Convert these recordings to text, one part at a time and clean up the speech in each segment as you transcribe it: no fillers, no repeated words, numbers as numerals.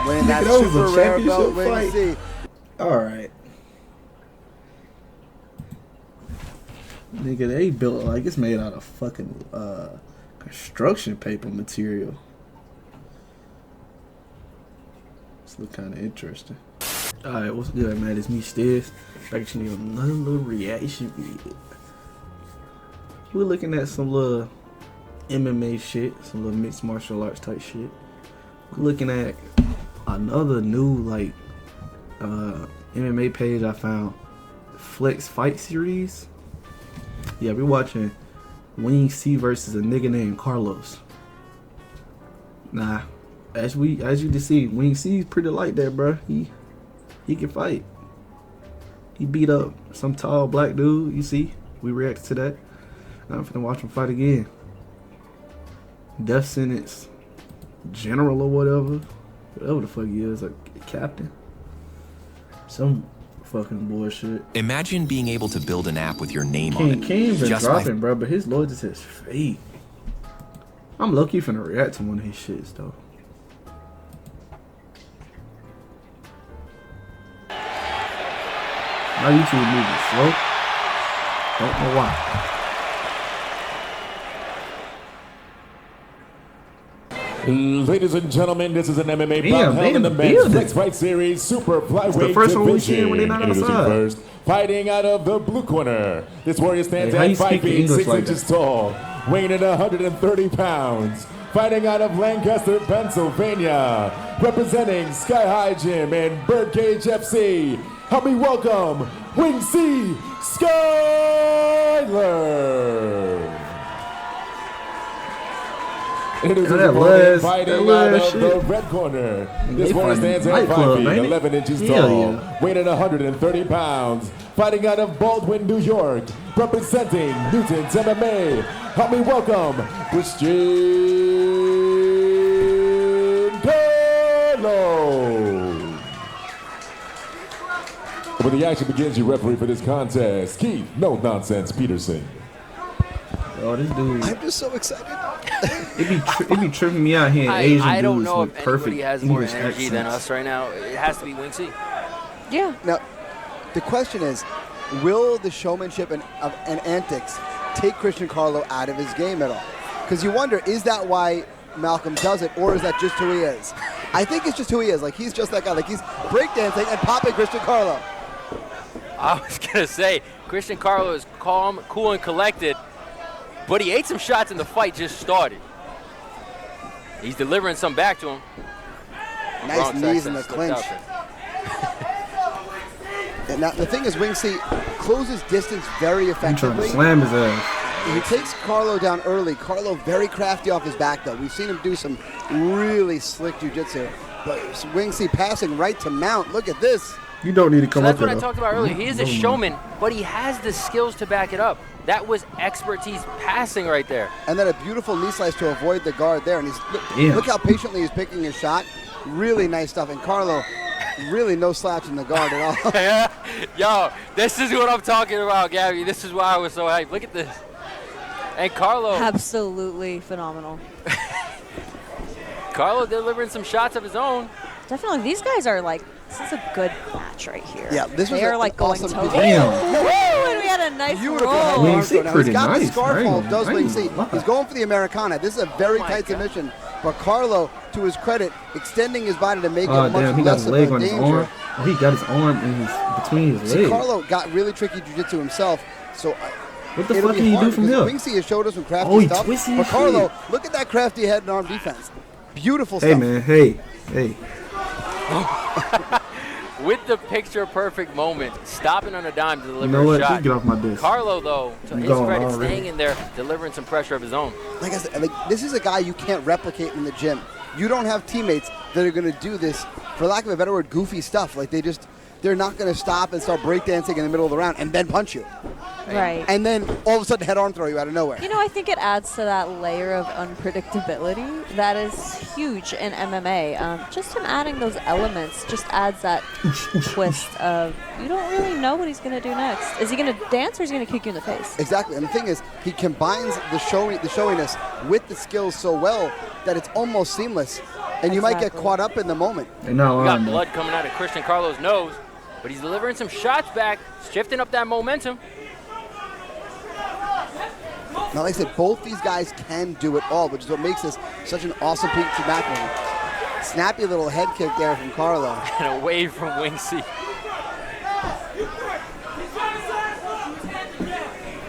Winning that super rare belt, Wing C. All right. Nigga, they built like it's made out of fucking construction paper material. This look kind of interesting. Alright, what's good, man? It's me, Stizz. Back to another little reaction video. We're looking at some little MMA shit, some little mixed martial arts type shit. We're looking at another new like MMA page I found, Flex Fight Series. Yeah, we're watching Wing C versus a nigga named Carlos. Nah, as you can see, Wing C is pretty light there, bro. He can fight. He beat up some tall black dude. You see, we reacted to that. Now I'm finna watch him fight again. Death sentence, general or whatever the fuck he is, like captain. Some fucking bullshit. Imagine being able to build an app with your name on it. King's been dropping, bro, but his loyalty says fake. I'm lucky finna react to one of his shits though. My YouTube moving slow. Don't know why. Ladies and gentlemen, this is an MMA bout held in the men's Flex Fight Series Super Flyweight Division. Introducing first, fighting out of the blue corner. This warrior stands at 5 feet 6 inches tall, weighing in 130 pounds. Fighting out of Lancaster, Pennsylvania, representing Sky High Gym and Birdcage FC. Help me welcome Wing C Skyler. It is fighting out of the red corner. This one stands at 5 feet 11 inches tall, weighing at 130 pounds. Fighting out of Baldwin, New York, representing Newton's MMA. Help me welcome Christian Carlo. When the action begins, your referee for this contest, Keith No Nonsense Peterson. Oh, this dude. I'm just so excited. it be tripping me out here. Asian I don't dudes know with if perfect anybody has more English energy than accents. us right now. It has to be Wing C. Yeah. Now, the question is, will the showmanship and antics take Christian Carlo out of his game at all? Because you wonder, is that why Malcolm does it, or is that just who he is? I think it's just who he is. Like, he's just that guy. Like, he's breakdancing and popping Christian Carlo. I was going to say, Christian Carlo is calm, cool, and collected, but he ate some shots and the fight just started. He's delivering some back to him. Nice knees in the clinch. And now, the thing is, Wing C closes distance very effectively. Slam his ass. He takes Carlo down early. Carlo very crafty off his back, though. We've seen him do some really slick jiu-jitsu. But Wing C passing right to mount. Look at this. You don't need to come up That's what I talked about earlier. He is a showman, but he has the skills to back it up. That was expertise passing right there. And then a beautiful knee slice to avoid the guard there. And look how patiently he's picking his shot. Really nice stuff. And Carlo, really no slouch in the guard at all. Yo, this is what I'm talking about, Gabby. This is why I was so hyped. Look at this. And Carlo. Absolutely phenomenal. Carlo delivering some shots of his own. Definitely. These guys are like, this is a good match right here. Yeah, this was They're like going awesome toe. Damn. Woo, and we had a nice roll. Wing C pretty He's got nice. the scarf hold, does Wing C. Right. He's going for the Americana. This is a very tight submission. But Carlo, to his credit, extending his body to make it much damn, he got less his of leg a on his danger. arm. Oh, he got his arm in between his legs. Carlo got really tricky jiu-jitsu himself. So what the fuck can you do from here? Wing C has showed us some crafty stuff. Twisty but Carlo, look at that crafty head and arm defense. Beautiful stuff. Hey, man. Hey. With the picture-perfect moment, stopping on a dime to deliver You know what? a shot. Just get off my disc. Carlo, though, to his credit, staying in there, delivering some pressure of his own. Like I said, this is a guy you can't replicate in the gym. You don't have teammates that are going to do this, for lack of a better word, goofy stuff. Like they're not going to stop and start breakdancing in the middle of the round and then punch you. Right. And then all of a sudden head arm throw you out of nowhere. You know, I think it adds to that layer of unpredictability that is huge in MMA. Just him adding those elements just adds that twist of you don't really know what he's going to do next. Is he going to dance or is he going to kick you in the face? Exactly. And the thing is, he combines the showiness with the skills so well that it's almost seamless. And you might get caught up in the moment. We got blood coming out of Christian Carlo's nose, but he's delivering some shots back, shifting up that momentum. Now, like I said, both these guys can do it all, which is what makes this such an awesome peak to match. Snappy little head kick there from Carlo. And away from Wing C.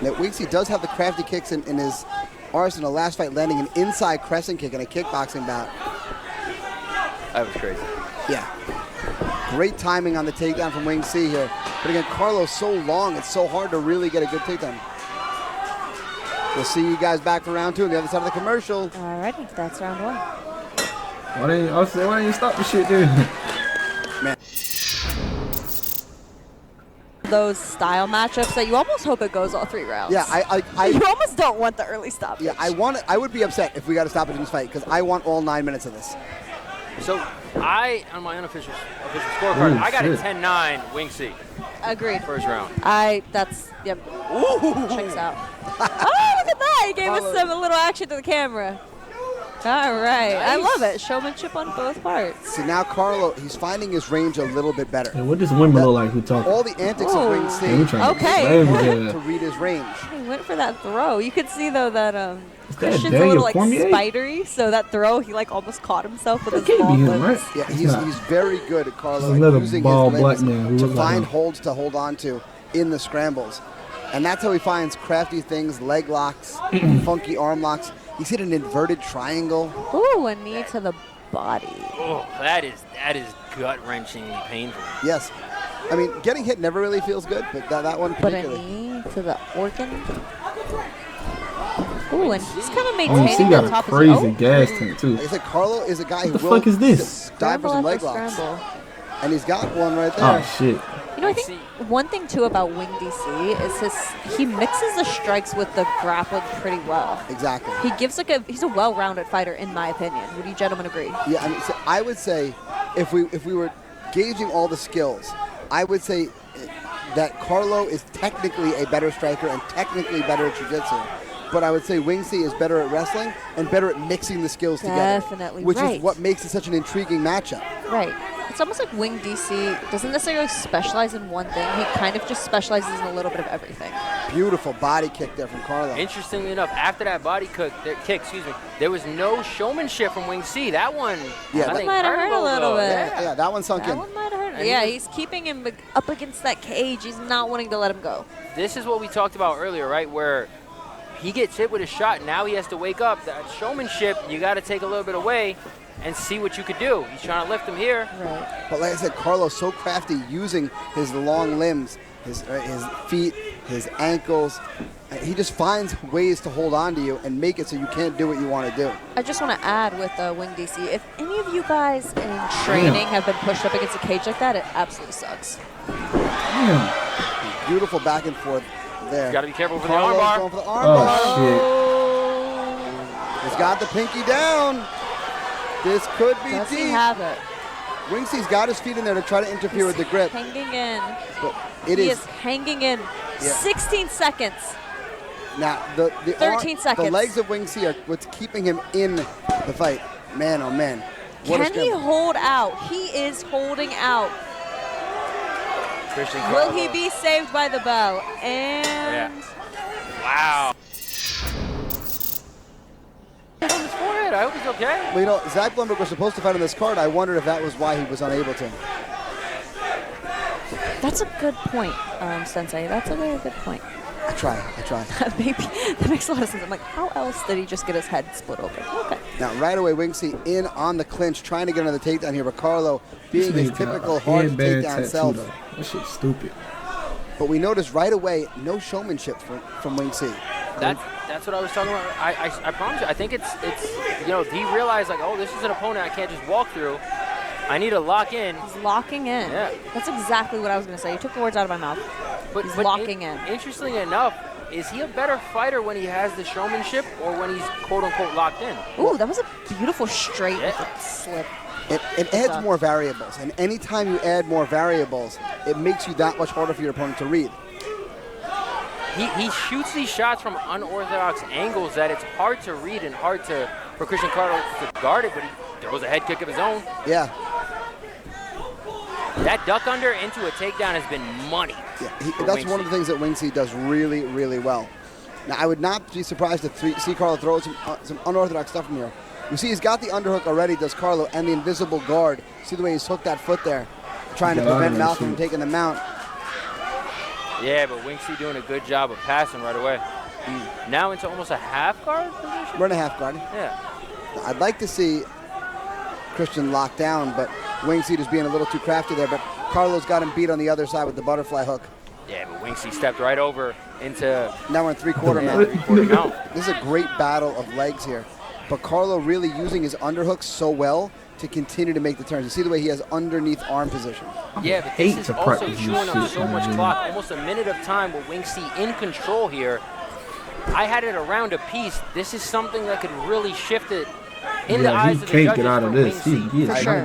Now, Wing C does have the crafty kicks in his arsenal. Last fight landing an inside crescent kick in a kickboxing bout. That was crazy. Yeah. Great timing on the takedown from Wing C here. But again, Carlo's so long, it's so hard to really get a good takedown. We'll see you guys back for round 2 on the other side of the commercial. Alrighty, that's round 1. Why didn't you stop the shit, dude? Man. Those style matchups that you almost hope it goes all 3 rounds. Yeah, you almost don't want the early stoppage. Yeah, I would be upset if we got to stop it in this fight because I want all 9 minutes of this. So on my unofficial scorecard, I got a 10-9 Wing C. Agreed. First round. Yep. Ooh. Checks out. Oh, look at that. He gave us a little action to the camera. All right. Nice. I love it. Showmanship on both parts. See, now Carlo, he's finding his range a little bit better. Yeah, what does Wimber look like? Who talking? All the antics of Wing C. To read his range. He went for that throw. You could see, though, that Christian's Daniel a little, like, Cormier? spidery. So that throw, he, like, almost caught himself with his long limbs. Right? Yeah, he's very good at Carlo at using bald his black limbs man to find holds to hold on to in the scrambles. And that's how he finds crafty things, leg locks, funky arm locks. He's hit an inverted triangle. Ooh, a knee to the body. Oh, that is gut-wrenchingly painful. Yes. I mean, getting hit never really feels good, but that one particularly. But a knee to the organ. Ooh, and he's kind of Oh, maintaining got the top a crazy of his gas tank, too. Like I said, Carlo is a guy who What the will fuck is this? dive for some leg locks. And he's got one right there. Oh, shit. You know, I think one thing, too, about Wing DC is he mixes the strikes with the grappling pretty well. Exactly. He gives he's a well-rounded fighter, in my opinion. Would you gentlemen agree? Yeah, I mean, so I would say if we were gauging all the skills, I would say that Carlo is technically a better striker and technically better at jiu-jitsu. But I would say Wing C is better at wrestling and better at mixing the skills together. Definitely, which is what makes it such an intriguing matchup. Right. It's almost like Wing DC doesn't necessarily specialize in one thing. He kind of just specializes in a little bit of everything. Beautiful body kick there from Carlo. Interestingly enough, after that body kick, there was no showmanship from Wing C. That one, yeah, I think might have hurt a little bit. Yeah, that one sunk in. That one might have hurt. Yeah, he's keeping him up against that cage. He's not wanting to let him go. This is what we talked about earlier, right? Where he gets hit with a shot, and now he has to wake up. That showmanship, you got to take a little bit away and see what you could do. He's trying to lift him here. Right. But like I said, Carlo's so crafty using his long limbs, his feet, his ankles. He just finds ways to hold on to you and make it so you can't do what you want to do. I just want to add with Wing DC, if any of you guys in training have been pushed up against a cage like that, it absolutely sucks. Damn. Beautiful back and forth there. Got to be careful for the Carlo's armbar. going for the armbar. Oh, He's got the pinky down. This could be Does deep. he have it? Wing C's got his feet in there to try to interfere with the grip. Hanging in. But He is hanging in. Yeah. 16 seconds. Now, the 13 seconds. The legs of Wing C are what's keeping him in the fight. Man, oh man. What a Can he scramble. hold out? He is holding out. Christian Will Carlo. he be saved by the bow? And Wow. On his forehead. I hope he's okay. Well, you know, Zach Blumberg was supposed to fight on this card. I wondered if that was why he was unable to. that's a good point, Sensei. That's a very good point. I tried. Maybe that makes a lot of sense. I'm like, how else did he just get his head split open? Okay. Now, right away, Wing C in on the clinch, trying to get another takedown here. But Carlo being his typical hard takedown self. That shit's stupid. But we noticed right away, no showmanship from Wing C. That's what I was talking about. I promise you. I think it's you know, he realized like, oh, this is an opponent I can't just walk through. I need to lock in. He's locking in. Yeah. That's exactly what I was going to say. You took the words out of my mouth. He's locking in. Interestingly enough, is he a better fighter when he has the showmanship or when he's quote-unquote locked in? Ooh, that was a beautiful straight with a slip. It adds more variables, and anytime you add more variables, it makes you that much harder for your opponent to read. He shoots these shots from unorthodox angles that it's hard to read and hard for Christian Carlo to guard it, but he throws a head kick of his own. Yeah. That duck under into a takedown has been money. Yeah, that's one of the things that Wing C does really, really well. Now, I would not be surprised to see Carlo throw some unorthodox stuff from here. You see he's got the underhook already, does Carlo, and the invisible guard. See the way he's hooked that foot there, trying to prevent Malcolm from taking the mount. Yeah, but Wing C doing a good job of passing right away. Now into almost a half guard position? We're in a half guard. Yeah. I'd like to see Christian locked down, but Wing C just being a little too crafty there. But Carlo's got him beat on the other side with the butterfly hook. Yeah, but Wing C stepped right over into... Now we're in three-quarter mount. Three-quarter mount. This is a great battle of legs here. But Carlo really using his underhooks so well to continue to make the turns. You see the way he has underneath arm position. Yeah, but this is also chewing up so much clock. Almost a minute of time with Wing C in control here. I had it around a piece. This is something that could really shift it in the eyes of the judges. He can't get out of this. He for sure.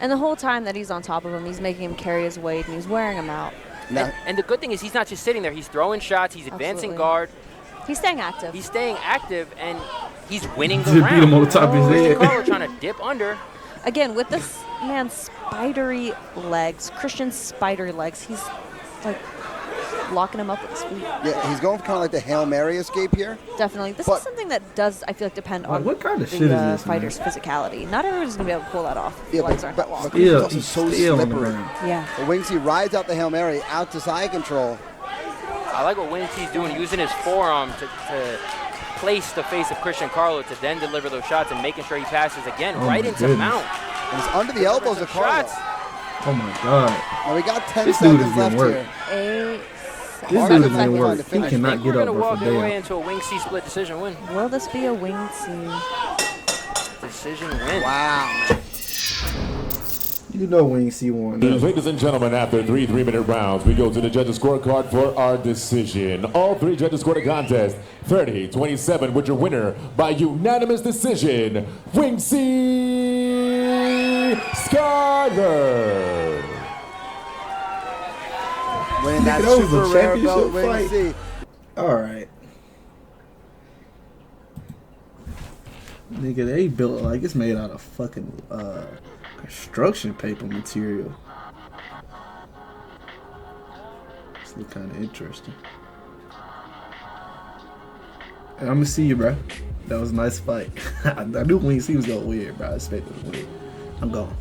And the whole time that he's on top of him, he's making him carry his weight and he's wearing him out. And the good thing is he's not just sitting there. He's throwing shots. He's advancing guard. He's staying active. He's staying active, and he's winning the round. Beat him on the top of his head. Carlo trying to dip under. Again, with this man's spidery legs, Christian's spidery legs, he's like locking him up with his feet. Yeah, he's going for kind of like the Hail Mary escape here. Definitely. This is something that does, I feel like, depend on what kind of the shit is this, fighter's physicality. Not everyone's going to be able to pull that off. Yeah, the legs aren't that long. He's also so slippery. Yeah. The Wing C rides out the Hail Mary out to side control. I like what Wing C's doing, using his forearm to place the face of Christian Carlo to then deliver those shots and making sure he passes again right into mount. And he's under the elbows of Carlo. Oh my God. Now we got 10 seconds left here. This dude is getting work. He cannot get up. We're going to walk our way into a Wing C split decision win. Will this be a Wing C decision win? Wow. You know Wing C won. Ladies and gentlemen, after 3 3-minute rounds, we go to the judges' scorecard for our decision. All 3 judges scored a contest 30-27 with your winner by unanimous decision, Wing C Skyler. Winning that super rare belt, Wing C. All right. Nigga, they built like it's made out of fucking construction paper material. This look kind of interesting. And I'm gonna see you, bro. That was a nice fight. I knew Wing C was gonna win, bro. I expected to win. I'm gone.